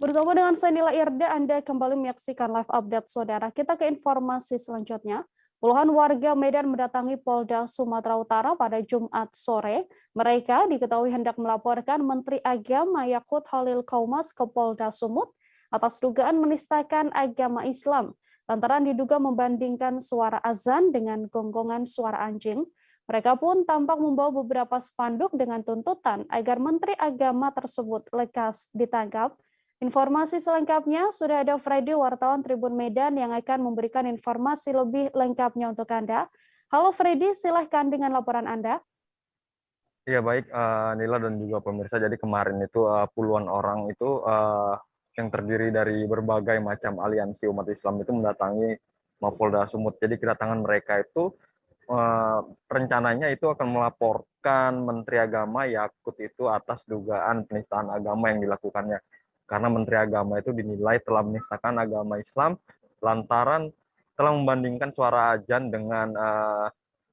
Bersama dengan saya Nila Irda, Anda kembali menyaksikan live update saudara. Kita ke informasi selanjutnya. Puluhan warga Medan mendatangi Polda Sumatera Utara pada Jumat sore. Mereka diketahui hendak melaporkan Menteri Agama Yakut Khalil Qaumas ke Polda Sumut atas dugaan menistakan agama Islam. Lantaran diduga membandingkan suara azan dengan gonggongan suara anjing. Mereka pun tampak membawa beberapa spanduk dengan tuntutan agar Menteri Agama tersebut lekas ditangkap. Informasi selengkapnya sudah ada Freddy, wartawan Tribun Medan yang akan memberikan informasi lebih lengkapnya untuk Anda. Halo Freddy, silahkan dengan laporan Anda. Iya baik, Nila dan juga pemirsa. Jadi kemarin itu puluhan orang itu yang terdiri dari berbagai macam aliansi umat Islam itu mendatangi Mapolda Sumut. Jadi kedatangan mereka itu rencananya itu akan melaporkan Menteri Agama Yakut itu atas dugaan penistaan agama yang dilakukannya. Karena Menteri Agama itu dinilai telah menistakan agama Islam lantaran telah membandingkan suara azan dengan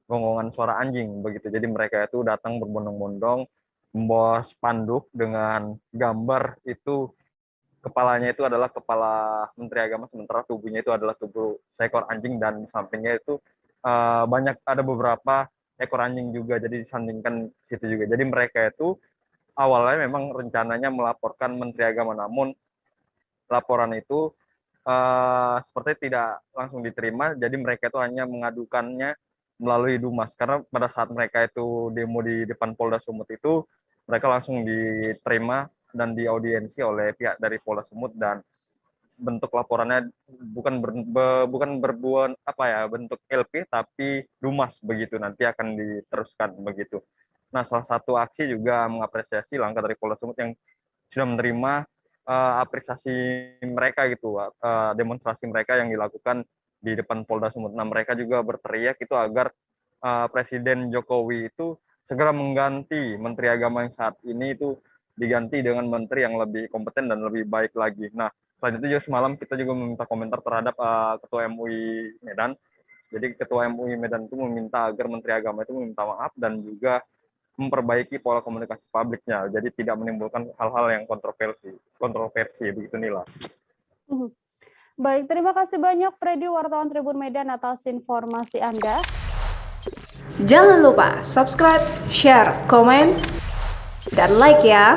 gonggongan suara anjing begitu. Jadi mereka itu datang berbondong-bondong membawa spanduk dengan gambar itu kepalanya itu adalah kepala Menteri Agama, sementara tubuhnya itu adalah tubuh seekor anjing dan sampingnya itu banyak ada beberapa ekor anjing juga, jadi disandingkan situ juga. Jadi mereka itu awalnya memang rencananya melaporkan Menteri Agama, namun laporan itu seperti tidak langsung diterima, jadi mereka itu hanya mengadukannya melalui Dumas. Karena pada saat mereka itu demo di depan Polda Sumut itu, mereka langsung diterima dan diaudiensi oleh pihak dari Polda Sumut, dan bentuk laporannya bukan berbuat bentuk LP tapi Dumas begitu, nanti akan diteruskan begitu. Nah, salah satu aksi juga mengapresiasi langkah dari Polda Sumut yang sudah menerima apresiasi mereka gitu, demonstrasi mereka yang dilakukan di depan Polda Sumut. Nah, mereka juga berteriak itu agar Presiden Jokowi itu segera mengganti Menteri Agama yang saat ini itu diganti dengan menteri yang lebih kompeten dan lebih baik lagi. Nah, selain itu juga semalam kita juga meminta komentar terhadap Ketua MUI Medan. Jadi Ketua MUI Medan itu meminta agar Menteri Agama itu meminta maaf dan juga memperbaiki pola komunikasi publiknya, jadi tidak menimbulkan hal-hal yang kontroversi begitu, Nila. Baik, terima kasih banyak Freddy, wartawan Tribun Medan atas informasi Anda. Jangan lupa subscribe, share, komen, dan like ya.